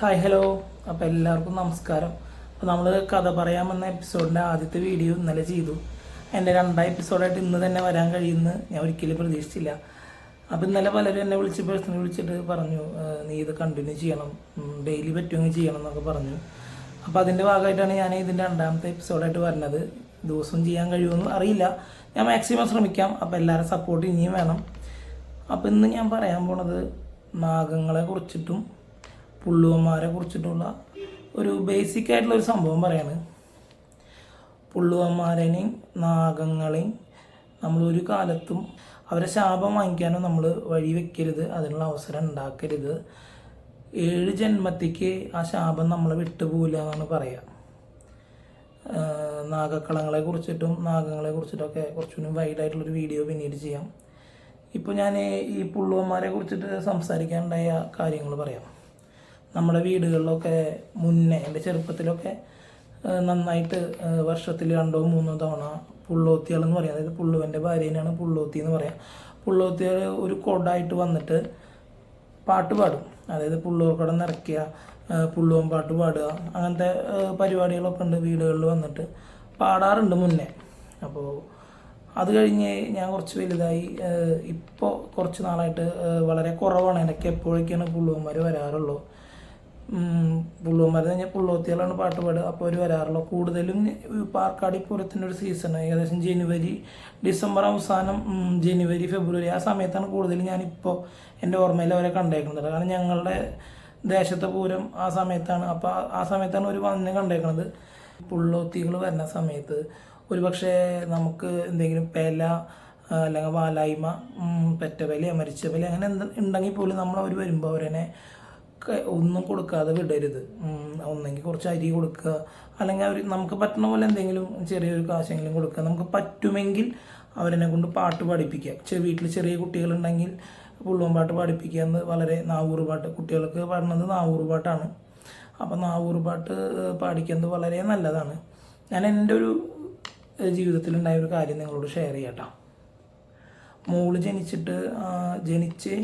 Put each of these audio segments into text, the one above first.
Hi hello. അപ്പോൾ എല്ലാവർക്കും നമസ്കാരം. അപ്പോൾ നമ്മൾ കഥ പറയാമെന്ന എപ്പിസോഡിൻ്റെ ആദ്യത്തെ വീഡിയോ ഇന്നലെ ചെയ്തു. എൻ്റെ രണ്ടാം എപ്പിസോഡായിട്ട് ഇന്ന് തന്നെ വരാൻ കഴിയുമെന്ന് ഞാൻ ഒരിക്കലും പ്രതീക്ഷിച്ചില്ല. അപ്പോൾ ഇന്നലെ പലരും എന്നെ പേഴ്സണലി വിളിച്ചിട്ട് പറഞ്ഞു, നീ ഇത് കണ്ടിന്യൂ ചെയ്യണം, ഡെയിലി പറ്റുമെങ്കിൽ ചെയ്യണം എന്നൊക്കെ പറഞ്ഞു. അപ്പോൾ അതിൻ്റെ ഭാഗമായിട്ടാണ് ഞാൻ ഇതിൻ്റെ രണ്ടാമത്തെ എപ്പിസോഡായിട്ട് വരുന്നത്. ദിവസവും ചെയ്യാൻ കഴിയുമെന്ന് അറിയില്ല, ഞാൻ മാക്സിമം ശ്രമിക്കാം. അപ്പോൾ എല്ലാവരും സപ്പോർട്ട് ഇനിയും വേണം. അപ്പോൾ ഇന്ന് ഞാൻ പറയാൻ പോണത് നാഗങ്ങളെ കുറിച്ചിട്ടും പുള്ളുവന്മാരെ കുറിച്ചിട്ടുള്ള ഒരു ബേസിക് ആയിട്ടുള്ള ഒരു സംഭവം പറയാണ്. പുള്ളുവന്മാരെയും നാഗങ്ങളെയും നമ്മളൊരു കാലത്തും അവരെ ശാപം വാങ്ങിക്കാനോ നമ്മൾ വഴി വെക്കരുത്, അതിനുള്ള അവസരം ഉണ്ടാക്കരുത്. 7 ജന്മത്തേക്ക് ആ ശാപം നമ്മളെ വിട്ടുപോകില്ല എന്നാണ് പറയുക. നാഗക്കളങ്ങളെ കുറിച്ചിട്ടും നാഗങ്ങളെ കുറിച്ചിട്ടൊക്കെ കുറച്ചുകൂടി വൈഡായിട്ടുള്ളൊരു വീഡിയോ പിന്നീട് ചെയ്യാം. ഇപ്പോൾ ഞാൻ ഈ പുള്ളുവന്മാരെ കുറിച്ചിട്ട് സംസാരിക്കാനുണ്ടായ കാര്യങ്ങൾ പറയാം. നമ്മുടെ വീടുകളിലൊക്കെ മുന്നേ എൻ്റെ ചെറുപ്പത്തിലൊക്കെ നന്നായിട്ട് വർഷത്തിൽ 2-3 തവണ പുള്ളോത്തികളെന്ന് പറയാം, അതായത് പുള്ളുവൻ്റെ ഭാര്യേനാണ് പുള്ളോത്തി എന്ന് പറയാം. പുള്ളോത്തികൾ ഒരു കൊടായിട്ട് വന്നിട്ട് പാട്ട് പാടും, അതായത് പുള്ളൂർക്കടം നിറയ്ക്കുക, പുള്ളുവൻ പാട്ട് പാടുക, അങ്ങനത്തെ പരിപാടികളൊക്കെ ഉണ്ട് വീടുകളിൽ വന്നിട്ട് പാടാറുണ്ട് മുന്നേ. അപ്പോൾ അത് കഴിഞ്ഞ് ഞാൻ കുറച്ച് വലുതായി, ഇപ്പോൾ കുറച്ച് നാളായിട്ട് വളരെ കുറവാണ്. എനിക്ക് എപ്പോഴൊക്കെയാണ് പുള്ളുവന്മാർ വരാറുള്ളൂ. പുള്ളുവന്മാർ കഴിഞ്ഞാൽ പുള്ളോത്തികളാണ് പാട്ട് പാടുക. അപ്പോൾ അവർ വരാറുള്ളൂ. കൂടുതലും പാർക്കാടി പൂരത്തിൻ്റെ ഒരു സീസൺ ഏകദേശം ജനുവരി, ഡിസംബർ അവസാനം, ജനുവരി, ഫെബ്രുവരി ആ സമയത്താണ് കൂടുതലും ഞാനിപ്പോൾ എൻ്റെ ഓർമ്മയിൽ അവരെ കണ്ടേക്കുന്നത്. കാരണം ഞങ്ങളുടെ ദേശത്തെ പൂരം ആ സമയത്താണ്. അപ്പോൾ ആ സമയത്താണ് ഒരു വന്ന് കണ്ടേക്കുന്നത്. പുള്ളോത്തികൾ വരുന്ന സമയത്ത് ഒരു പക്ഷേ നമുക്ക് എന്തെങ്കിലും പെല അല്ലെങ്കിൽ വാലായ്മ, പെറ്റവില, മരിച്ച വില അങ്ങനെ ഉണ്ടെങ്കിൽ പോലും നമ്മൾ അവർ വരുമ്പോൾ അവരെന്നെ ഒന്നും കൊടുക്കാതെ വിടരുത്. ഒന്നെങ്കിൽ കുറച്ച് അരി കൊടുക്കുക, അല്ലെങ്കിൽ അവർ നമുക്ക് പറ്റുന്ന പോലെ എന്തെങ്കിലും ചെറിയൊരു കാശെങ്കിലും കൊടുക്കുക. നമുക്ക് പറ്റുമെങ്കിൽ അവരെന്നെ കൊണ്ട് പാട്ട് പാടിപ്പിക്കുക. വീട്ടിൽ ചെറിയ കുട്ടികളുണ്ടെങ്കിൽ പുള്ളുവൻ പാട്ട് പാടിപ്പിക്കുക എന്ന് വളരെ നാവൂറ് പാട്ട് കുട്ടികൾക്ക് പാടുന്നത് നാവൂറ് പാട്ടാണ്. അപ്പോൾ നാവൂറ് പാട്ട് പാടിക്കുന്നത് വളരെ നല്ലതാണ്. ഞാൻ എൻ്റെ ഒരു ജീവിതത്തിലുണ്ടായ ഒരു കാര്യം നിങ്ങളോട് ഷെയർ ചെയ്യട്ടോ. മോള് ജനിച്ച്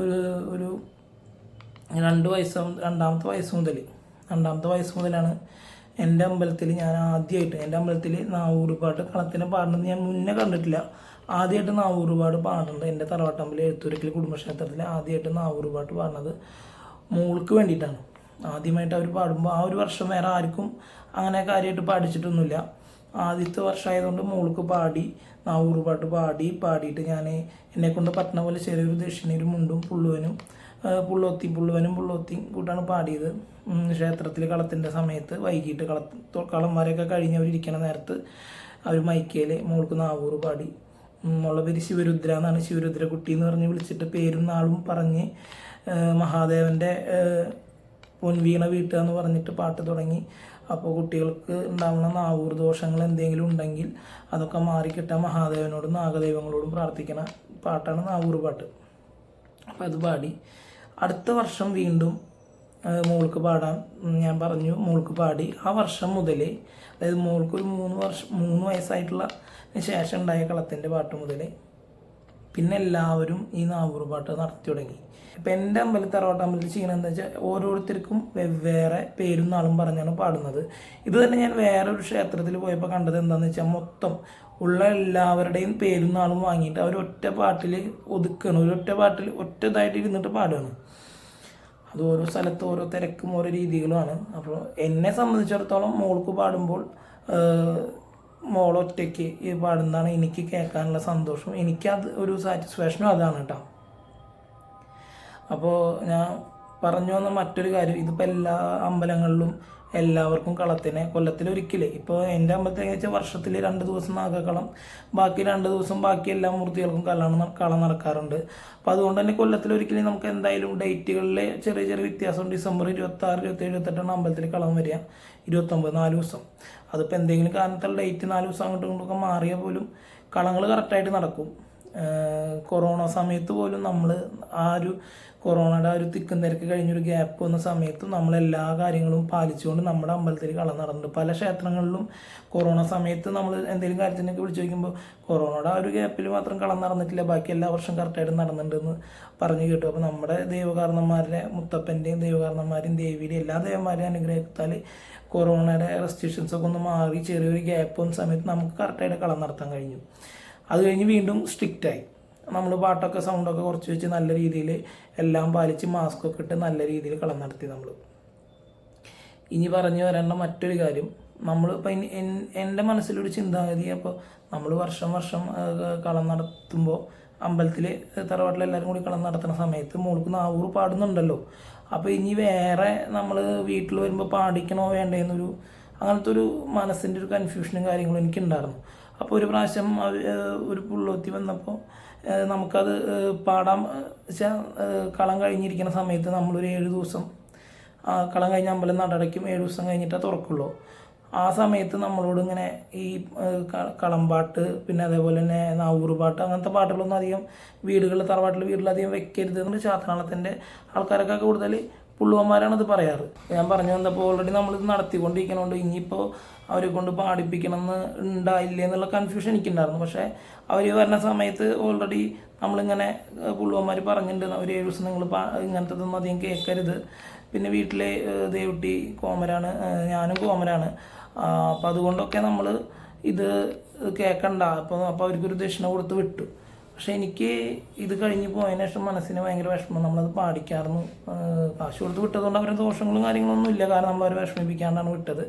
ഒരു 2 വയസ്സ്, രണ്ടാമത്തെ വയസ്സ് മുതലാണ് എൻ്റെ അമ്പലത്തിൽ ഞാൻ ആദ്യമായിട്ട്, എൻ്റെ അമ്പലത്തിൽ നാവൂറ് പാട്ട് കളത്തിനെ പാടുന്നത് ഞാൻ മുന്നേ കണ്ടിട്ടില്ല. ആദ്യമായിട്ട് നാവൂറ് പാട്ട് പാടുന്നുണ്ട് എൻ്റെ തറവാട്ടമ്പലം എഴുത്തൂരക്കൽ കുടുംബക്ഷേത്രത്തിൽ ആദ്യമായിട്ട് നാവൂറ് പാട്ട് പാടുന്നത് മോൾക്ക് വേണ്ടിയിട്ടാണ്. ആദ്യമായിട്ട് അവർ പാടുമ്പോൾ ആ ഒരു വർഷം വേറെ ആർക്കും അങ്ങനെ കാര്യമായിട്ട് പാടിച്ചിട്ടൊന്നുമില്ല. ആദ്യത്തെ വർഷമായതുകൊണ്ട് മോൾക്ക് പാടി നാവൂറ് പാട്ട് പാടിയിട്ട് ഞാൻ എന്നെക്കൊണ്ട് പറ്റുന്ന പോലെ ചെറിയൊരു ദക്ഷിണയൊരു മുണ്ടും പുള്ളുവനും കൂട്ടാണ് പാടിയത്. ക്ഷേത്രത്തിൽ കളത്തിൻ്റെ സമയത്ത് വൈകിട്ട് കളന്മാരെയൊക്കെ കഴിഞ്ഞവരിയ്ക്കണ നേരത്ത് അവർ മൈക്കയിൽ മോൾക്ക് നാവൂറ് പാടി. മോളുടെ പേര് ശിവരുദ്ര എന്നാണ്, ശിവരുദ്രക്കുട്ടി എന്ന് പറഞ്ഞ് വിളിച്ചിട്ട് പേരും നാളും പറഞ്ഞ് മഹാദേവൻ്റെ പൊൻവീണ വീട്ടുക എന്ന് പറഞ്ഞിട്ട് പാട്ട് തുടങ്ങി. അപ്പോൾ കുട്ടികൾക്ക് ഉണ്ടാവുന്ന നാവൂറ് ദോഷങ്ങൾ എന്തെങ്കിലും ഉണ്ടെങ്കിൽ അതൊക്കെ മാറിക്കിട്ടാൻ മഹാദേവനോടും നാഗദൈവങ്ങളോടും പ്രാർത്ഥിക്കണ പാട്ടാണ് നാവൂറ് പാട്ട്. അപ്പോൾ അത് പാടി. അടുത്ത വർഷം വീണ്ടും മോൾക്ക് പാടാൻ ഞാൻ പറഞ്ഞു, മോൾക്ക് പാടി. ആ വർഷം മുതൽ, അതായത് മോൾക്കൊരു 3 വയസ്സായിട്ടുള്ള ശേഷം ഉണ്ടായ കളത്തിൻ്റെ പാട്ട് മുതൽ പിന്നെ എല്ലാവരും ഈ നാവൂറ് പാട്ട് നടത്തി തുടങ്ങി. ഇപ്പം എൻ്റെ തറവാട്ടമ്പലത്തിൽ ചെയ്യണമെന്ന് എന്താ വെച്ചാൽ ഓരോരുത്തർക്കും വെവ്വേറെ പേരും നാളും പറഞ്ഞാണ് പാടുന്നത്. ഇത് തന്നെ ഞാൻ വേറൊരു ക്ഷേത്രത്തിൽ പോയപ്പോൾ കണ്ടത് എന്താണെന്ന് വെച്ചാൽ മൊത്തം ഉള്ള എല്ലാവരുടെയും പേരും നാളും വാങ്ങിയിട്ട് അവർ ഒറ്റ പാട്ടിൽ ഒതുക്കുകയാണ്. ഒറ്റതായിട്ട് ഇരുന്നിട്ട് പാടുകയാണ്. അത് ഓരോ സ്ഥലത്ത് ഓരോ തിരക്കും ഓരോ രീതികളുമാണ്. അപ്പോൾ എന്നെ സംബന്ധിച്ചിടത്തോളം മോൾക്ക് പാടുമ്പോൾ മോളൊറ്റയ്ക്ക് ഈ പാടുന്നതാണ് എനിക്ക് കേൾക്കാനുള്ള സന്തോഷം, എനിക്കത് ഒരു സാറ്റിസ്ഫാക്ഷനും അതാണ് കേട്ടോ. അപ്പോൾ ഞാൻ പറഞ്ഞു വന്ന മറ്റൊരു കാര്യം, ഇതിപ്പോൾ എല്ലാ അമ്പലങ്ങളിലും എല്ലാവർക്കും കളത്തിനെ കൊല്ലത്തിലൊരിക്കൽ, ഇപ്പോൾ എൻ്റെ അമ്പലത്തിൽ വെച്ചാൽ വർഷത്തിൽ 2 ദിവസം നാഗക്കളം, ബാക്കി 2 ദിവസം ബാക്കി എല്ലാ മൂർത്തികൾക്കും കളം നടക്കാറുണ്ട്. അപ്പോൾ അതുകൊണ്ട് തന്നെ കൊല്ലത്തിലൊരിക്കലും നമുക്ക് എന്തായാലും ഡേറ്റുകളിൽ ചെറിയ വ്യത്യാസം. ഡിസംബർ 26, 27, 28 അമ്പലത്തിൽ കളം വരിക, 29 4 ദിവസം. അതിപ്പോൾ എന്തെങ്കിലും കാരണത്തുള്ള ഡേറ്റ് 4 ദിവസം അങ്ങോട്ടും ഇങ്ങോട്ടൊക്കെ മാറിയാൽ പോലും കളങ്ങൾ കറക്റ്റായിട്ട് നടക്കും. കൊറോണ സമയത്ത് പോലും നമ്മൾ ആ ഒരു കൊറോണയുടെ ആ ഒരു തിക്കും തിരക്ക് കഴിഞ്ഞൊരു ഗ്യാപ്പ് വന്ന സമയത്തും നമ്മളെല്ലാ കാര്യങ്ങളും പാലിച്ചുകൊണ്ട് നമ്മുടെ അമ്പലത്തിൽ കളം നടന്നിട്ടുണ്ട്. പല ക്ഷേത്രങ്ങളിലും കൊറോണ സമയത്ത് നമ്മൾ എന്തെങ്കിലും കാര്യത്തിനൊക്കെ വിളിച്ചു ചോദിക്കുമ്പോൾ കൊറോണയുടെ ആ ഒരു ഗ്യാപ്പിൽ മാത്രം കളം നടന്നിട്ടില്ല, ബാക്കി എല്ലാ വർഷവും കറക്റ്റായിട്ട് നടന്നിട്ടുണ്ടെന്ന് പറഞ്ഞു കേട്ടു. അപ്പോൾ നമ്മുടെ ദൈവകാരണന്മാരുടെ, മുത്തപ്പൻ്റെയും ദൈവകാരണന്മാരെയും ദേവിയുടെയും എല്ലാ ദൈവന്മാരെയും അനുഗ്രഹത്താൽ കൊറോണയുടെ റെസ്ട്രിക്ഷൻസൊക്കെ ഒന്ന് മാറി ചെറിയൊരു ഗ്യാപ്പ് വന്ന സമയത്ത് നമുക്ക് കറക്റ്റായിട്ട് കളം നടത്താൻ കഴിഞ്ഞു. അത് കഴിഞ്ഞ് വീണ്ടും സ്ട്രിക്റ്റായി. നമ്മൾ പാട്ടൊക്കെ സൗണ്ടൊക്കെ കുറച്ച് വെച്ച് നല്ല രീതിയിൽ എല്ലാം പാലിച്ച് മാസ്കൊക്കെ ഇട്ട് നല്ല രീതിയിൽ കളം നടത്തി നമ്മൾ. ഇനി പറഞ്ഞു വരേണ്ട മറ്റൊരു കാര്യം, നമ്മളിപ്പോൾ എൻ്റെ മനസ്സിലൊരു ചിന്താഗതി, അപ്പോൾ നമ്മൾ വർഷം കളം നടത്തുമ്പോൾ അമ്പലത്തിൽ തറവാട്ടിലെല്ലാവരും കൂടി കളം നടത്തുന്ന സമയത്ത് മോൾക്ക് നാവൂറ് പാടുന്നുണ്ടല്ലോ. അപ്പോൾ ഇനി വേറെ നമ്മൾ വീട്ടിൽ വരുമ്പോൾ പാടിക്കണോ വേണ്ടതെന്നൊരു അങ്ങനത്തെ ഒരു മനസ്സിൻ്റെ ഒരു കൺഫ്യൂഷനും കാര്യങ്ങളും എനിക്കുണ്ടായിരുന്നു. അപ്പോൾ ഒരു പ്രാവശ്യം ഒരു പുള്ളോത്തി വന്നപ്പോൾ നമുക്കത് പാടാൻ വെച്ചാൽ കളം കഴിഞ്ഞിരിക്കുന്ന സമയത്ത് നമ്മളൊരു 7 ദിവസം കളം കഴിഞ്ഞ് അമ്പലം നടടയ്ക്കും, 7 ദിവസം കഴിഞ്ഞിട്ടേ തുറക്കുള്ളൂ. ആ സമയത്ത് നമ്മളോട് ഇങ്ങനെ ഈ കളംപാട്ട്, പിന്നെ അതേപോലെ തന്നെ നാവൂറ് പാട്ട്, അങ്ങനത്തെ പാട്ടുകളൊന്നും അധികം തറവാട്ടിൽ വീട്ടിലധികം വെക്കരുത് എന്ന് ചാത്തനാളത്തിൻ്റെ ആൾക്കാരൊക്കെ കൂടുതൽ പുള്ളുവന്മാരാണ് ഇത് പറയാറ്. ഞാൻ പറഞ്ഞു വന്നപ്പോൾ ഓൾറെഡി നമ്മളിത് നടത്തിക്കൊണ്ടിരിക്കണോണ്ട് ഇനിയിപ്പോൾ അവരെ കൊണ്ട് പാടിപ്പിക്കണമെന്ന് ഉണ്ടായില്ലേ എന്നുള്ള കൺഫ്യൂഷൻ എനിക്കുണ്ടായിരുന്നു. പക്ഷേ അവർ വരുന്ന സമയത്ത് ഓൾറെഡി നമ്മളിങ്ങനെ പുള്ളുവന്മാർ പറഞ്ഞിട്ടുണ്ട്, ഒരു 7 ദിവസം നിങ്ങൾ ഇങ്ങനത്തതൊന്നും അധികം കേൾക്കരുത്. പിന്നെ വീട്ടിലെ ദേവുട്ടി കോമരാണ്, ഞാനും കോമരാണ്. അപ്പോൾ അതുകൊണ്ടൊക്കെ നമ്മൾ ഇത് കേൾക്കണ്ട, അപ്പോൾ അവർക്കൊരു ദക്ഷിണ കൊടുത്ത് വിട്ടു. പക്ഷെ എനിക്ക് ഇത് കഴിഞ്ഞ് പോയതിനു ശേഷം മനസ്സിന് ഭയങ്കര വിഷമം. നമ്മളത് പാടിക്കാറുന്നു, കാശ് കൊടുത്ത് വിട്ടതുകൊണ്ട് അവരുടെ ദോഷങ്ങളും കാര്യങ്ങളൊന്നും ഇല്ല, കാരണം നമ്മളവരെ വിഷമിപ്പിക്കാണ്ടാണ് വിട്ടത്.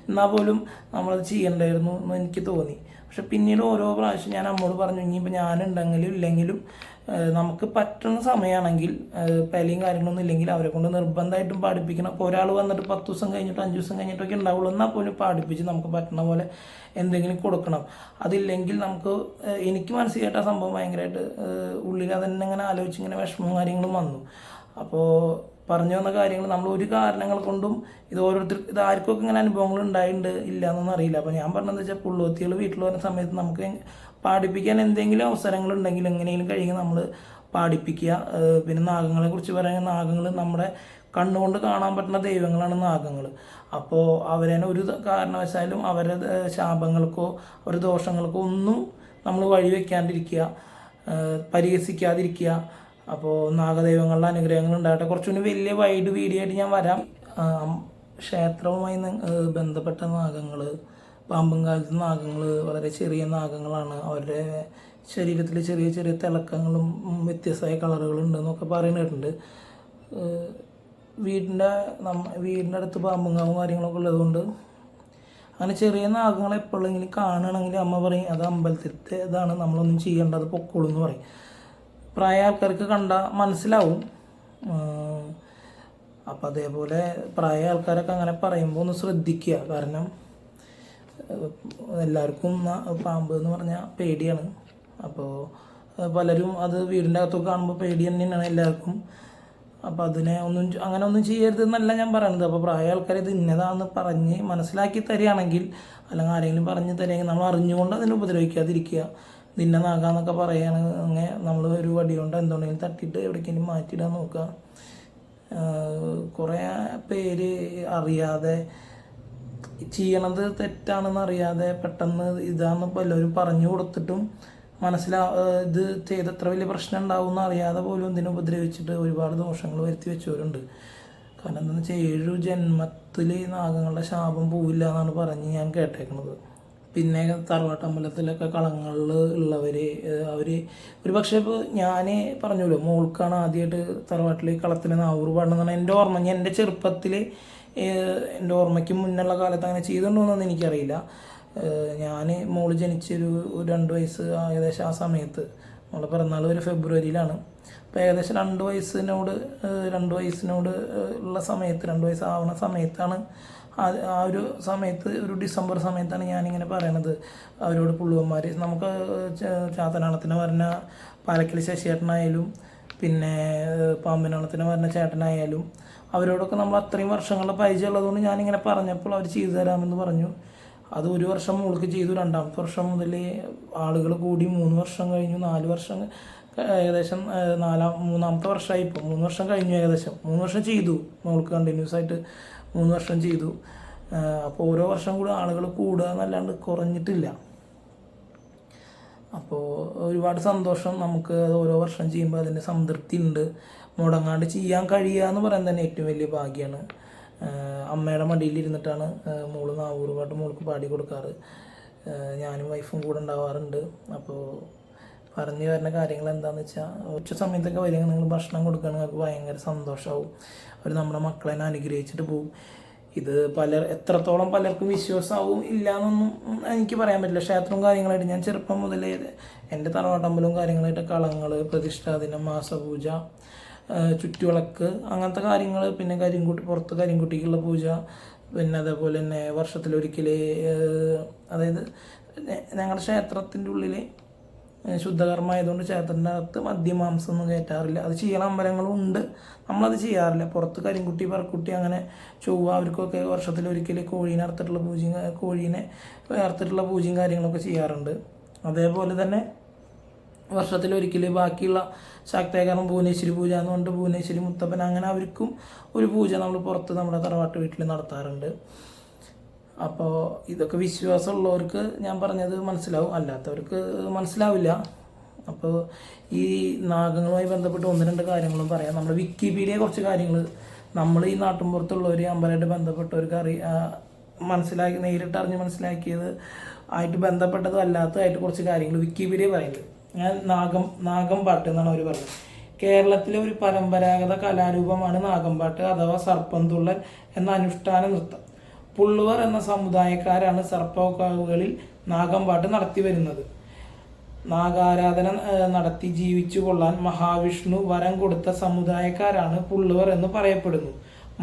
എന്നാൽ പോലും നമ്മളത് ചെയ്യണ്ടായിരുന്നു എന്ന് എനിക്ക് തോന്നി. പക്ഷെ പിന്നീട് ഓരോ പ്രാവശ്യം ഞാൻ അമ്മോട് പറഞ്ഞു, ഇനിയിപ്പോൾ ഞാനുണ്ടെങ്കിലും ഇല്ലെങ്കിലും നമുക്ക് പറ്റുന്ന സമയമാണെങ്കിൽ പലിയും കാര്യങ്ങളൊന്നും ഇല്ലെങ്കിൽ അവരെ കൊണ്ട് നിർബന്ധമായിട്ടും പാടിപ്പിക്കണം. അപ്പോൾ ഒരാൾ വന്നിട്ട് 10 ദിവസം കഴിഞ്ഞിട്ട് 5 ദിവസം കഴിഞ്ഞിട്ടൊക്കെ ഉണ്ടാവുള്ളൂ, എന്നാൽ പോലും പാടിപ്പിച്ച് നമുക്ക് പറ്റുന്ന പോലെ എന്തെങ്കിലും കൊടുക്കണം. അതില്ലെങ്കിൽ നമുക്ക് എനിക്ക് മാനസികമായിട്ട് ആ സംഭവം ഭയങ്കരമായിട്ട് ഉള്ളിൽ അതന്നെ ഇങ്ങനെ ആലോചിച്ച് ഇങ്ങനെ വിഷമവും കാര്യങ്ങളും വന്നു. അപ്പോൾ പറഞ്ഞു വന്ന കാര്യങ്ങൾ നമ്മൾ ഒരു കാരണങ്ങൾ കൊണ്ടും ഇത് ആർക്കൊക്കെ ഇങ്ങനെ അനുഭവങ്ങൾ ഉണ്ടായിട്ടുണ്ട് ഇല്ല എന്നൊന്നും അറിയില്ല. അപ്പോൾ ഞാൻ പറഞ്ഞതെന്ന് വെച്ചാൽ പുള്ളോത്തികൾ വീട്ടിൽ വരുന്ന സമയത്ത് നമുക്ക് പാടിപ്പിക്കാൻ എന്തെങ്കിലും അവസരങ്ങളുണ്ടെങ്കിൽ എങ്ങനെയെങ്കിലും കഴിയുമെങ്കിൽ നമ്മൾ പാടിപ്പിക്കുക. പിന്നെ നാഗങ്ങളെ കുറിച്ച് പറയുന്ന നാഗങ്ങൾ നമ്മുടെ കണ്ണുകൊണ്ട് കാണാൻ പറ്റുന്ന ദൈവങ്ങളാണ് നാഗങ്ങൾ. അപ്പോൾ അവരെ ഒരു കാരണവശാലും അവരുടെ ശാപങ്ങൾക്കോ അവരുടെ ദോഷങ്ങൾക്കോ ഒന്നും നമ്മൾ വഴിവെക്കാണ്ടിരിക്കുക, പരിഹസിക്കാതിരിക്കുക. അപ്പോൾ നാഗദൈവങ്ങളുടെ അനുഗ്രഹങ്ങൾ ഉണ്ടാകട്ടെ. കുറച്ചുകൂടി വലിയ വൈഡ് വീഡിയോ ആയിട്ട് ഞാൻ വരാം. ക്ഷേത്രവുമായി ബന്ധപ്പെട്ട നാഗങ്ങൾ, പാമ്പും കാലത്ത് നാഗങ്ങൾ വളരെ ചെറിയ നാഗങ്ങളാണ്. അവരുടെ ശരീരത്തിൽ ചെറിയ ചെറിയ തിളക്കങ്ങളും വ്യത്യസ്തമായ കളറുകളുണ്ടെന്നൊക്കെ പറയുന്നിട്ടുണ്ട്. വീടിൻ്റെ അടുത്ത് പാമ്പുങ്കാവും കാര്യങ്ങളൊക്കെ ഉള്ളതുകൊണ്ട് അങ്ങനെ ചെറിയ നാഗങ്ങളെ എപ്പോഴെങ്കിലും കാണുകയാണെങ്കിൽ അമ്മ പറയും അത് അമ്പലത്തിലത്തെ ഇതാണ്, നമ്മളൊന്നും ചെയ്യേണ്ട, അത് പൊക്കോളൂ എന്ന് പറയും. പ്രായ ആൾക്കാർക്ക് കണ്ടാൽ മനസ്സിലാവും. അപ്പം അതേപോലെ പ്രായ ആൾക്കാരൊക്കെ അങ്ങനെ പറയുമ്പോൾ ഒന്ന് ശ്രദ്ധിക്കുക. കാരണം എല്ലാവർക്കും പാമ്പ് എന്ന് പറഞ്ഞാൽ പേടിയാണ്. അപ്പോൾ പലരും അത് വീടിൻ്റെ അകത്തൊക്കെ കാണുമ്പോൾ പേടി തന്നെയാണ് എല്ലാവർക്കും. അപ്പോൾ അങ്ങനെ ഒന്നും ചെയ്യരുതെന്നല്ല ഞാൻ പറയുന്നത്. അപ്പോൾ പ്രായ ആൾക്കാർ ഇത് ഇന്നതാണെന്ന് പറഞ്ഞ് മനസ്സിലാക്കി തരികയാണെങ്കിൽ, അല്ലെങ്കിൽ ആരെങ്കിലും പറഞ്ഞ് തരികയാണെങ്കിൽ നമ്മൾ അറിഞ്ഞുകൊണ്ട് അതിനെ ഉപദ്രവിക്കാതിരിക്കുക. നിന്നെ നാകാന്നൊക്കെ പറയുകയാണെങ്കിൽ നമ്മൾ ഒരു വടി കൊണ്ട് എന്തുകൊണ്ടെങ്കിലും തട്ടിയിട്ട് എവിടേക്കെങ്കിലും മാറ്റിയിടാൻ നോക്കുക. കുറേ പേര് അറിയാതെ ചെയ്യണത് തെറ്റാണെന്ന് അറിയാതെ പെട്ടെന്ന് ഇതാന്ന് പലരും പറഞ്ഞു കൊടുത്തിട്ടും ഇത് ചെയ്ത് എത്ര വലിയ പ്രശ്നം ഉണ്ടാവും എന്ന് അറിയാതെ പോലും ഇതിനെ ഉപദ്രവിച്ചിട്ട് ഒരുപാട് ദോഷങ്ങൾ വരുത്തി വെച്ചവരുണ്ട്. കാരണം എന്താണെന്ന് വെച്ചാൽ 7 ജന്മത്തിൽ നാഗങ്ങളുടെ ശാപം പോവില്ല എന്നാണ് പറഞ്ഞ് ഞാൻ കേട്ടേക്കുന്നത്. പിന്നെ തറവാട്ടമ്പലത്തിലൊക്കെ കളങ്ങളിൽ ഉള്ളവർ ഒരു പക്ഷേ ഇപ്പോൾ ഞാൻ പറഞ്ഞല്ലോ, മോൾക്കാണ് ആദ്യമായിട്ട് തറവാട്ടിൽ കളത്തിന് നാവൂറ് പാടുന്നതാണ് എൻ്റെ ഓർമ്മ. ഞാൻ എൻ്റെ ചെറുപ്പത്തിൽ എൻ്റെ ഓർമ്മയ്ക്ക് മുന്നുള്ള കാലത്ത് അങ്ങനെ ചെയ്തിട്ടുണ്ടോയെന്നൊന്നും എനിക്കറിയില്ല. ഞാൻ മോള് ജനിച്ചൊരു 2 വയസ്സ് ഏകദേശം ആ സമയത്ത്, മോളെ പിറന്നാൾ ഒരു ഫെബ്രുവരിയിലാണ്. അപ്പോൾ ഏകദേശം 2 വയസ്സിനോട് ഉള്ള സമയത്ത്, 2 വയസ്സാവുന്ന സമയത്താണ് ആ ഒരു സമയത്ത്, ഒരു ഡിസംബർ സമയത്താണ് ഞാനിങ്ങനെ പറയണത് അവരോട്. പുള്ളുവന്മാർ നമുക്ക് ചാത്തനാളത്തിന് പറഞ്ഞ പാലക്കൽ ശശിയേട്ടനായാലും പിന്നെ പാമ്പിനാളത്തിന് പറഞ്ഞ ചേട്ടനായാലും അവരോടൊക്കെ നമ്മൾ അത്രയും വർഷങ്ങളുടെ പരിചയം ഉള്ളതുകൊണ്ട് ഞാനിങ്ങനെ പറഞ്ഞപ്പോൾ അവർ ചെയ്തു തരാമെന്ന് പറഞ്ഞു. അത് 1 വർഷം മോൾക്ക് ചെയ്തു. 2ാമത്തെ വർഷം മുതൽ ആളുകൾ കൂടി 3 വർഷം കഴിഞ്ഞു, 4 വർഷം ഏകദേശം 3ാമത്തെ വർഷമായി. ഇപ്പോൾ 3 വർഷം കഴിഞ്ഞു, ഏകദേശം 3 വർഷം ചെയ്തു മോൾക്ക് കണ്ടിന്യൂസ് ആയിട്ട് 3 വർഷം ചെയ്തു. അപ്പോൾ ഓരോ വർഷം കൂടി ആളുകൾ കൂടുക എന്നല്ലാണ്ട് കുറഞ്ഞിട്ടില്ല. അപ്പോൾ ഒരുപാട് സന്തോഷം നമുക്ക്. അത് ഓരോ വർഷം ചെയ്യുമ്പോൾ അതിൻ്റെ സംതൃപ്തി ഉണ്ട്. മുടങ്ങാണ്ട് ചെയ്യാൻ കഴിയുക എന്ന് പറയാൻ തന്നെ ഏറ്റവും വലിയ ഭാഗ്യമാണ്. അമ്മയുടെ മടിയിലിരുന്നിട്ടാണ് മോള് നാവൂറ് പാട്ട് മോൾക്ക് പാടി കൊടുക്കാറ്. ഞാനും വൈഫും കൂടെ ഉണ്ടാവാറുണ്ട്. അപ്പോൾ പറഞ്ഞു വരുന്ന കാര്യങ്ങൾ എന്താണെന്ന് വെച്ചാൽ, ഉച്ച സമയത്തൊക്കെ വരിക നിങ്ങൾ ഭക്ഷണം കൊടുക്കുകയാണെങ്കിൽ അവർക്ക് ഭയങ്കര സന്തോഷമാവും. അവർ നമ്മുടെ മക്കളെ അനുഗ്രഹിച്ചിട്ട് പോകും. ഇത് എത്രത്തോളം പലർക്കും വിശ്വാസമാവും ഇല്ല എന്നൊന്നും എനിക്ക് പറയാൻ പറ്റില്ല. ക്ഷേത്രവും കാര്യങ്ങളായിട്ട് ഞാൻ ചെറുപ്പം മുതലേ എൻ്റെ തറവാട്ടമ്പലവും കാര്യങ്ങളായിട്ട് കളങ്ങൾ, പ്രതിഷ്ഠാദിനം, മാസപൂജ, ചുറ്റുവിളക്ക്, അങ്ങനത്തെ കാര്യങ്ങൾ, പിന്നെ പുറത്ത് കരിങ്കുട്ടിക്കുള്ള പൂജ, പിന്നെ അതേപോലെ തന്നെ വർഷത്തിലൊരിക്കൽ, അതായത് ഞങ്ങളുടെ ക്ഷേത്രത്തിൻ്റെ ഉള്ളിൽ ശുദ്ധകർമ്മ ആയതുകൊണ്ട് ക്ഷേത്രത്തിൻ്റെ അകത്ത് മദ്യമാംസം ഒന്നും കയറ്റാറില്ല. അത് ചെയ്യണ അമ്പലങ്ങളും ഉണ്ട്, നമ്മളത് ചെയ്യാറില്ല. പുറത്ത് കരിങ്കുട്ടി, പറക്കുട്ടി, അങ്ങനെ ചൊവ്വ, അവർക്കൊക്കെ വർഷത്തിലൊരിക്കൽ കോഴീനെ അറുത്തിട്ടുള്ള പൂജയും കാര്യങ്ങളൊക്കെ ചെയ്യാറുണ്ട്. അതേപോലെ തന്നെ വർഷത്തിലൊരിക്കൽ ബാക്കിയുള്ള ശാക്തേകരണം ഭുവനേശ്വരി പൂജ എന്ന് പറഞ്ഞിട്ട് ഭുവനേശ്വരി മുത്തപ്പൻ, അങ്ങനെ അവർക്കും ഒരു പൂജ നമ്മൾ പുറത്ത് നമ്മുടെ തറവാട്ട് വീട്ടിൽ നടത്താറുണ്ട്. അപ്പോൾ ഇതൊക്കെ വിശ്വാസമുള്ളവർക്ക് ഞാൻ പറഞ്ഞത് മനസ്സിലാവും, അല്ലാത്തവർക്ക് മനസ്സിലാവില്ല. അപ്പോൾ ഈ നാഗങ്ങളുമായി ബന്ധപ്പെട്ട് 1-2 കാര്യങ്ങളും പറയാം. നമ്മുടെ വിക്കിപീഡിയ കുറച്ച് കാര്യങ്ങൾ നമ്മൾ ഈ നാട്ടിൻപുറത്തുള്ളവർ അമ്പലമായിട്ട് ബന്ധപ്പെട്ടവർക്ക് നേരിട്ട് അറിഞ്ഞ് മനസ്സിലാക്കിയത് ആയിട്ട് ബന്ധപ്പെട്ടതും അല്ലാത്തതായിട്ട് കുറച്ച് കാര്യങ്ങൾ വിക്കിപീഡിയ പറയുന്നത്. ഞാൻ നാഗംപാട്ട് എന്നാണ് അവർ പറയുന്നത്. കേരളത്തിലെ ഒരു പരമ്പരാഗത കലാരൂപമാണ് നാഗംപാട്ട് അഥവാ സർപ്പംതുള്ളൽ എന്ന അനുഷ്ഠാന നൃത്തം. പുള്ളുവർ എന്ന സമുദായക്കാരാണ് സർപ്പക്കാവുകളിൽ നാഗംപാട്ട് നടത്തി വരുന്നത്. നാഗാരാധന നടത്തി ജീവിച്ചു കൊള്ളാൻ മഹാവിഷ്ണു വരം കൊടുത്ത സമുദായക്കാരാണ് പുള്ളുവർ എന്ന് പറയപ്പെടുന്നു.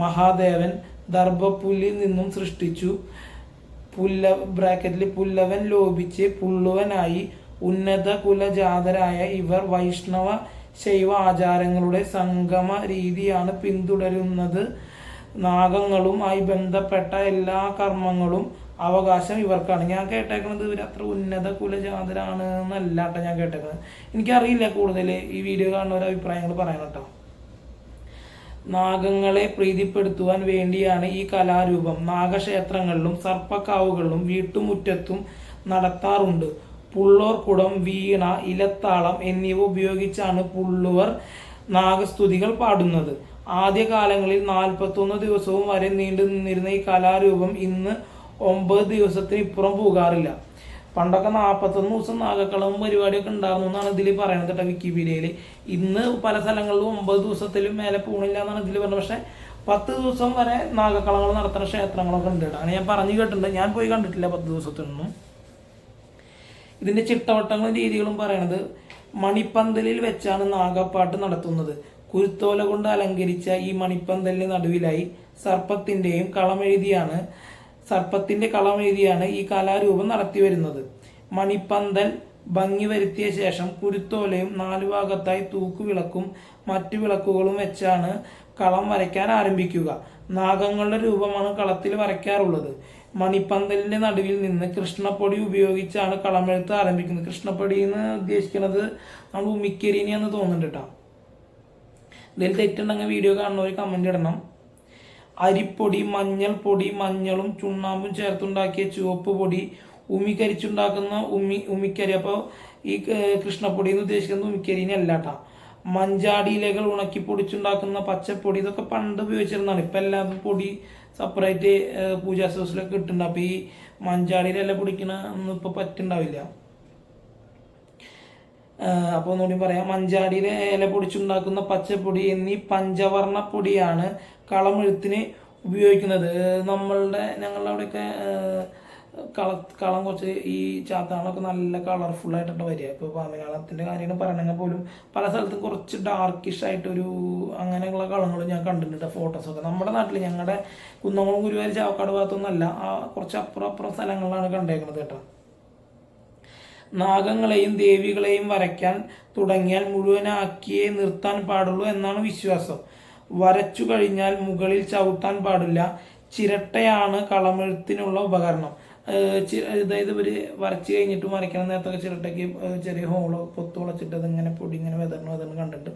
മഹാദേവൻ ദർഭപ്പുല്ലിൽ നിന്നും സൃഷ്ടിച്ചു പുല്ലവൻ ലോപിച്ച് പുള്ളുവനായി. ഉന്നത കുലജാതരായ ഇവർ വൈഷ്ണവ ശൈവ ആചാരങ്ങളുടെ സംഗമ രീതിയാണ് പിന്തുടരുന്നത്. നാഗങ്ങളുമായി ബന്ധപ്പെട്ട എല്ലാ കർമ്മങ്ങളും അവകാശം ഇവർക്കാണ്. ഞാൻ കേട്ടേക്കുന്നത് ഇവർ അത്ര ഉന്നത കുലജാതരാണ് എന്നല്ല കേട്ടോ ഞാൻ കേട്ടേക്കുന്നത്. എനിക്കറിയില്ല, കൂടുതൽ ഈ വീഡിയോ കാണുന്നവരുടെ അഭിപ്രായങ്ങൾ പറയണം കേട്ടോ. നാഗങ്ങളെ പ്രീതിപ്പെടുത്തുവാൻ വേണ്ടിയാണ് ഈ കലാരൂപം നാഗക്ഷേത്രങ്ങളിലും സർപ്പക്കാവുകളിലും വീട്ടുമുറ്റത്തും നടത്താറുണ്ട്. പുള്ളോർ കുടം, വീണ, ഇലത്താളം എന്നിവ ഉപയോഗിച്ചാണ് പുള്ളുവർ നാഗസ്തുതികൾ പാടുന്നത്. ആദ്യകാലങ്ങളിൽ 41 ദിവസവും വരെ നീണ്ടു നിന്നിരുന്ന ഈ കലാരൂപം ഇന്ന് 9 ദിവസത്തിന് ഇപ്പുറം പോകാറില്ല. പണ്ടൊക്കെ 41 ദിവസം നാഗക്കളവും പരിപാടിയൊക്കെ ഉണ്ടായിരുന്നു എന്നാണ് ഇതിൽ പറയുന്നത് കേട്ടോ വിക്കിപീഡിയയിൽ. ഇന്ന് പല സ്ഥലങ്ങളിലും 9 ദിവസത്തിലും മേലെ പോണില്ല എന്നാണ് ഇതിൽ പറഞ്ഞത്. പക്ഷെ 10 ദിവസം വരെ നാഗക്കളങ്ങൾ നടത്തുന്ന ക്ഷേത്രങ്ങളൊക്കെ ഉണ്ട് കേട്ടോ. അങ്ങനെ ഞാൻ പറഞ്ഞു കേട്ടിട്ടുണ്ട്, ഞാൻ പോയി കണ്ടിട്ടില്ല 10 ദിവസത്തിനൊന്നും. ഇതിൻ്റെ ചിട്ടവട്ടങ്ങളും രീതികളും പറയണത്, മണിപ്പന്തലിൽ വെച്ചാണ് നാഗപ്പാട്ട് നടത്തുന്നത്. കുരുത്തോല കൊണ്ട് അലങ്കരിച്ച ഈ മണിപ്പന്തലിന് നടുവിലായി സർപ്പത്തിന്റെ കളമെഴുതിയാണ് ഈ കലാരൂപം നടത്തി വരുന്നത്. മണിപ്പന്തൽ ഭംഗി വരുത്തിയ ശേഷം കുരുത്തോലയും 4 ഭാഗത്തായി തൂക്കുവിളക്കും മറ്റു വിളക്കുകളും വെച്ചാണ് കളം വരയ്ക്കാൻ ആരംഭിക്കുക. നാഗങ്ങളുടെ രൂപമാണ് കളത്തിൽ വരയ്ക്കാറുള്ളത്. മണിപ്പന്തലിന്റെ നടുവിൽ നിന്ന് കൃഷ്ണപ്പൊടി ഉപയോഗിച്ചാണ് കളമെഴുത്ത് ആരംഭിക്കുന്നത്. കൃഷ്ണപ്പൊടി എന്ന് ഉദ്ദേശിക്കുന്നത് നമ്മൾ ഉമിക്കരിനെയാന്ന് തോന്നുന്നുണ്ട് കേട്ടോ. ഇതിൽ തെറ്റുണ്ടെങ്കിൽ വീഡിയോ കാണുന്നവർ കമന്റ് ഇടണം. അരിപ്പൊടി, മഞ്ഞൾപ്പൊടി, മഞ്ഞളും ചുണ്ണാമ്പും ചേർത്തുണ്ടാക്കിയ ചുവപ്പ് പൊടി, ഉമിക്കരിച്ചുണ്ടാക്കുന്ന ഉമിക്കരി. അപ്പോൾ ഈ കൃഷ്ണപ്പൊടി എന്ന് ഉദ്ദേശിക്കുന്നത് ഉമിക്കരിനെ അല്ല കേട്ടോ. മഞ്ചാടിയിലകൾ ഉണക്കി പൊടിച്ചുണ്ടാക്കുന്ന പച്ചപ്പൊടി, ഇതൊക്കെ പണ്ട് ഉപയോഗിച്ചിരുന്നതാണ്. ഇപ്പം എല്ലാതും പൊടി സെപ്പറേറ്റ് പൂജാ സോസിലൊക്കെ ഇട്ടുണ്ട്. അപ്പോൾ ഈ മഞ്ചാടിയിലെ ഇല പൊടിക്കണ ഒന്നും ഇപ്പോൾ പറ്റുണ്ടാവില്ല. അപ്പോൾ ഒന്നുകൂടി പറയാം, മഞ്ചാടിയിലെ ഇല പൊടിച്ചുണ്ടാക്കുന്ന പച്ചപ്പൊടി എന്നീ പഞ്ചവർണ്ണ പൊടിയാണ് കളമെഴുത്തിന് ഉപയോഗിക്കുന്നത്. ഞങ്ങളുടെ അവിടെയൊക്കെ കളം കുറച്ച് ഈ ചാത്താളൊക്കെ നല്ല കളർഫുൾ ആയിട്ടാണ് വരിക. ഇപ്പോൾ പാമ്പനാളത്തിൻ്റെ കാര്യങ്ങൾ പറയണമെങ്കിൽ പോലും പല സ്ഥലത്തും കുറച്ച് ഡാർക്കിഷ് ആയിട്ടൊരു അങ്ങനെയുള്ള കളങ്ങൾ ഞാൻ കണ്ടിട്ടുണ്ട് ഫോട്ടോസൊക്കെ. നമ്മുടെ നാട്ടിൽ ഞങ്ങളുടെ കുന്നംകുളം, ഗുരുവായൂർ, ചാവക്കാട് ഭാഗത്തൊന്നുമല്ല, കുറച്ച് അപ്പുറം സ്ഥലങ്ങളിലാണ് കണ്ടേക്കുന്നത് കേട്ടോ. നാഗങ്ങളെയും ദേവികളെയും വരയ്ക്കാൻ തുടങ്ങിയാൽ മുഴുവനാക്കിയേ നിർത്താൻ പാടുള്ളൂ എന്നാണ് വിശ്വാസം. വരച്ചു കഴിഞ്ഞാൽ മുകളിൽ ചവിട്ടാൻ പാടില്ല. ചിരട്ടയാണ് കളമെഴുത്തിനുള്ള ഉപകരണം. അതായത് ഇവർ വരച്ച് കഴിഞ്ഞിട്ട് മറിക്കണം നേരത്തൊക്കെ ചിരട്ടയ്ക്ക് ചെറിയ ഹോളോ പൊത്ത് വളച്ചിട്ട് അതിങ്ങനെ പൊടി ഇങ്ങനെ വെതർന്ന് കണ്ടിട്ട്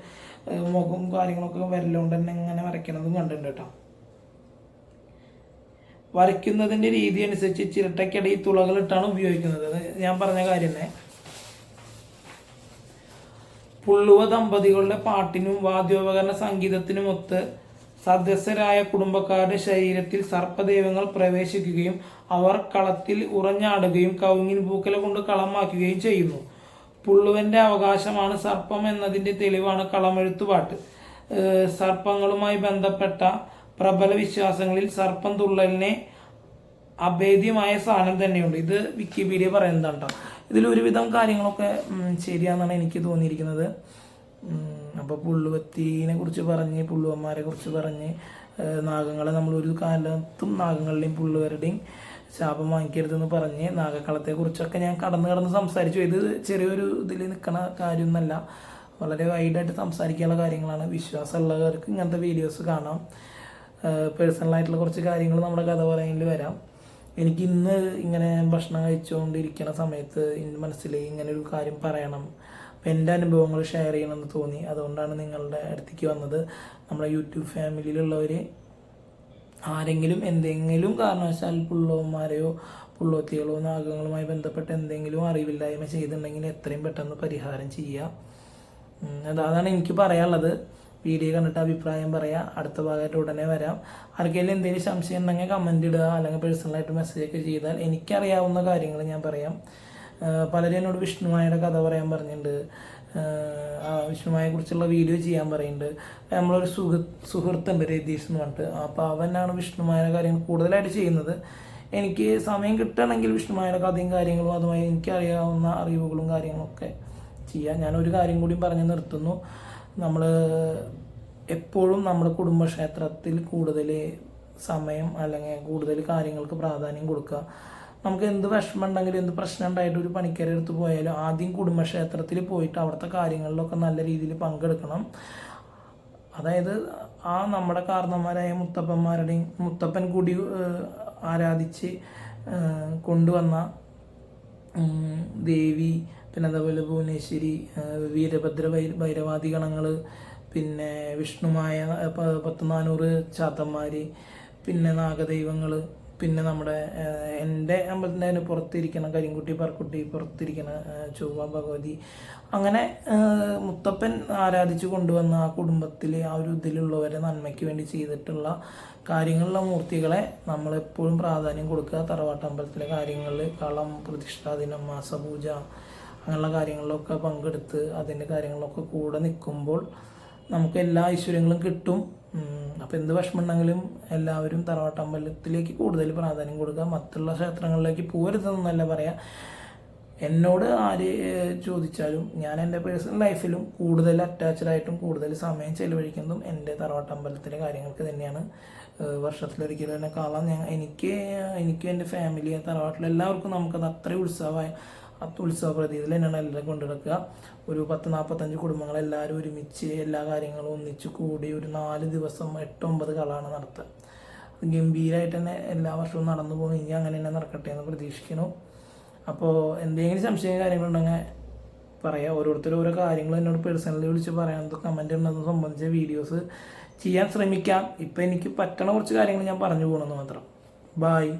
മുഖവും കാര്യങ്ങളൊക്കെ വരലുകൊണ്ട് തന്നെ ഇങ്ങനെ വരയ്ക്കണതും കണ്ടിട്ടുണ്ട് കേട്ടോ. വരയ്ക്കുന്നതിൻ്റെ രീതി അനുസരിച്ച് ചിരട്ടയ്ക്കിടയിൽ തുളകളിട്ടാണ് ഉപയോഗിക്കുന്നത്. അത് ഞാൻ പറഞ്ഞ കാര്യം തന്നെ. പുള്ളുവ ദമ്പതികളുടെ പാട്ടിനും വാദ്യോപകരണ സംഗീതത്തിനുമൊത്ത് സദസ്യരായ കുടുംബക്കാരുടെ ശരീരത്തിൽ സർപ്പദൈവങ്ങൾ പ്രവേശിക്കുകയും അവർ കളത്തിൽ ഉറഞ്ഞാടുകയും കവുങ്ങിൻ പൂക്കല കൊണ്ട് കളമാക്കുകയും ചെയ്യുന്നു. പുള്ളുവന്റെ അവകാശമാണ് സർപ്പം എന്നതിൻ്റെ തെളിവാണ് കളമെഴുത്തുപാട്ട്. സർപ്പങ്ങളുമായി ബന്ധപ്പെട്ട പ്രബല വിശ്വാസങ്ങളിൽ സർപ്പം തുള്ളലിനെ അഭേദ്യമായ സ്ഥാനം തന്നെയുണ്ട്. ഇത് വിക്കിപീഡിയ പറയുന്നതാണ് കേട്ടോ. ഇതിലൊരുവിധം കാര്യങ്ങളൊക്കെ ശരിയാണെന്നാണ് എനിക്ക് തോന്നിയിരിക്കുന്നത്. അപ്പോൾ പുള്ളുവത്തിനെ കുറിച്ച് പറഞ്ഞ് പുള്ളുവന്മാരെ കുറിച്ച് പറഞ്ഞ് നാഗങ്ങളെ നമ്മൾ ഒരു കാലത്തും നാഗങ്ങളുടെയും പുള്ളുവരുടെയും ശാപം വാങ്ങിക്കരുതെന്ന് പറഞ്ഞ് നാഗക്കളത്തെക്കുറിച്ചൊക്കെ ഞാൻ കടന്ന് സംസാരിച്ചു. ഇത് ചെറിയൊരു ഇതിൽ നിൽക്കണ കാര്യമൊന്നുമല്ല, വളരെ വൈഡായിട്ട് സംസാരിക്കാനുള്ള കാര്യങ്ങളാണ്. വിശ്വാസമുള്ളവർക്ക് ഇങ്ങനത്തെ വീഡിയോസ് കാണാം. പേഴ്സണലായിട്ടുള്ള കുറച്ച് കാര്യങ്ങൾ നമ്മുടെ കഥ പറയലിൽ വരാം. എനിക്ക് ഇന്ന് ഇങ്ങനെ ഭക്ഷണം കഴിച്ചുകൊണ്ടിരിക്കുന്ന സമയത്ത് എൻ്റെ മനസ്സിൽ ഇങ്ങനെ ഒരു കാര്യം പറയണം, അപ്പം എൻ്റെ അനുഭവങ്ങൾ ഷെയർ ചെയ്യണമെന്ന് തോന്നി. അതുകൊണ്ടാണ് നിങ്ങളുടെ അടുത്തേക്ക് വന്നത്. നമ്മുടെ യൂട്യൂബ് ഫാമിലിയിലുള്ളവർ ആരെങ്കിലും എന്തെങ്കിലും കാരണവശാൽ പുള്ളവന്മാരെയോ പുള്ളോത്തികളോ നാഗങ്ങളുമായി ബന്ധപ്പെട്ട് എന്തെങ്കിലും അറിവില്ലായ്മ ചെയ്തിട്ടുണ്ടെങ്കിൽ എത്രയും പെട്ടെന്ന് പരിഹാരം ചെയ്യുക. അതാണ് എനിക്ക് പറയാനുള്ളത്. വീഡിയോ കണ്ടിട്ട് അഭിപ്രായം പറയാം. അടുത്ത ഭാഗമായിട്ട് ഉടനെ വരാം. ആർക്കെങ്കിലും എന്തെങ്കിലും സംശയം ഉണ്ടെങ്കിൽ കമൻറ്റ് ഇടുക, അല്ലെങ്കിൽ പേഴ്സണലായിട്ട് മെസ്സേജൊക്കെ ചെയ്താൽ എനിക്കറിയാവുന്ന കാര്യങ്ങൾ ഞാൻ പറയാം. പലരും എന്നോട് വിഷ്ണുമായുടെ കഥ പറയാൻ പറഞ്ഞിട്ടുണ്ട്, വിഷ്ണുമായെ കുറിച്ചുള്ള വീഡിയോ ചെയ്യാൻ പറയുന്നുണ്ട്. നമ്മളൊരു സുഹൃത്തുണ്ട് രതീഷ് എന്ന് പറഞ്ഞിട്ട്, അപ്പോൾ അവനാണ് വിഷ്ണുമായുടെ കാര്യങ്ങൾ കൂടുതലായിട്ട് ചെയ്യുന്നത്. എനിക്ക് സമയം കിട്ടുകയാണെങ്കിൽ വിഷ്ണുമായുടെ കഥയും കാര്യങ്ങളും അതുമായി എനിക്കറിയാവുന്ന അറിവുകളും കാര്യങ്ങളൊക്കെ ചെയ്യാം. ഞാനൊരു കാര്യം കൂടി പറഞ്ഞ് നിർത്തുന്നു. നമ്മൾ എപ്പോഴും നമ്മുടെ കുടുംബക്ഷേത്രത്തിൽ കൂടുതൽ സമയം അല്ലെങ്കിൽ കൂടുതൽ കാര്യങ്ങൾക്ക് പ്രാധാന്യം കൊടുക്കുക. നമുക്ക് എന്ത് വിഷമം ഉണ്ടെങ്കിലും എന്ത് പ്രശ്നം ഉണ്ടായിട്ട് ഒരു പണിക്കാരെടുത്ത് പോയാലും ആദ്യം കുടുംബക്ഷേത്രത്തിൽ പോയിട്ട് അവിടുത്തെ കാര്യങ്ങളിലൊക്കെ നല്ല രീതിയിൽ പങ്കെടുക്കണം. അതായത് നമ്മുടെ കാരണന്മാരായ മുത്തപ്പന്മാരുടെയും മുത്തപ്പൻ കൂടി ആരാധിച്ച് കൊണ്ടുവന്ന ദേവി, പിന്നെ അതേപോലെ ഭുവനേശ്വരി, വീരഭദ്ര ഭൈരവാദി ഗണങ്ങൾ, പിന്നെ വിഷ്ണുമായ 1400 ചാത്തന്മാർ, പിന്നെ നാഗദൈവങ്ങൾ, പിന്നെ നമ്മുടെ എൻ്റെ അമ്പലത്തിൻ്റെ അതിന് പുറത്തിരിക്കുന്ന കരിങ്കുട്ടി പറക്കുട്ടി, പുറത്തിരിക്കുന്ന ചൊവ്വ ഭഗവതി, അങ്ങനെ മുത്തപ്പൻ ആരാധിച്ചു കൊണ്ടുവന്ന ആ കുടുംബത്തിലെ ആ ഒരു ഇതിലുള്ളവരെ നന്മയ്ക്ക് വേണ്ടി ചെയ്തിട്ടുള്ള കാര്യങ്ങളിലുള്ള മൂർത്തികളെ നമ്മളെപ്പോഴും പ്രാധാന്യം കൊടുക്കുക. തറവാട്ടമ്പലത്തിലെ കാര്യങ്ങളിൽ കളം, പ്രതിഷ്ഠാദിനം, മാസപൂജ അങ്ങനെയുള്ള കാര്യങ്ങളിലൊക്കെ പങ്കെടുത്ത് അതിൻ്റെ കാര്യങ്ങളിലൊക്കെ കൂടെ നിൽക്കുമ്പോൾ നമുക്ക് എല്ലാ ഐശ്വര്യങ്ങളും കിട്ടും. അപ്പോൾ എന്ത് വിഷമമുണ്ടെങ്കിലും എല്ലാവരും തറവാട്ടമ്പലത്തിലേക്ക് കൂടുതൽ പ്രാധാന്യം കൊടുക്കുക. മറ്റുള്ള ക്ഷേത്രങ്ങളിലേക്ക് പോരുതെന്നല്ല പറയാം. എന്നോട് ആര് ചോദിച്ചാലും ഞാൻ എൻ്റെ പേഴ്സണൽ ലൈഫിലും കൂടുതൽ അറ്റാച്ച്ഡായിട്ടും കൂടുതൽ സമയം ചെലവഴിക്കുന്നതും എൻ്റെ തറവാട്ടമ്പലത്തിലെ കാര്യങ്ങൾക്ക് തന്നെയാണ്. വർഷത്തിലൊരിക്കലും തന്നെ കാണാൻ എനിക്കും എൻ്റെ ഫാമിലി തറവാട്ടിൽ എല്ലാവർക്കും നമുക്കത് അത്രയും ഉത്സവ പ്രതീതിയിൽ തന്നെയാണ് എല്ലാവരും കൊണ്ടുനടക്കുക. ഒരു 10-45 കുടുംബങ്ങൾ എല്ലാവരും ഒരുമിച്ച് എല്ലാ കാര്യങ്ങളും ഒന്നിച്ച് കൂടി ഒരു 4 ദിവസം 8-9 കളാണ് നടത്തുക. ഗംഭീരമായിട്ട് തന്നെ എല്ലാ വർഷവും നടന്നു പോകും. ഇനി അങ്ങനെ തന്നെ നടക്കട്ടെ എന്ന് പ്രതീക്ഷിക്കുന്നു. അപ്പോൾ എന്തെങ്കിലും സംശയം കാര്യങ്ങളുണ്ടെങ്കിൽ പറയാം. ഓരോരുത്തരും ഓരോ കാര്യങ്ങൾ എന്നോട് പേഴ്സണലി വിളിച്ച് പറയാനത് കമൻറ്റ് ഉണ്ടെന്ന് സംബന്ധിച്ച വീഡിയോസ് ചെയ്യാൻ ശ്രമിക്കാം. ഇപ്പം എനിക്ക് പറ്റണ കുറച്ച് കാര്യങ്ങൾ ഞാൻ പറഞ്ഞു പോകണമെന്ന് മാത്രം. ബായ്.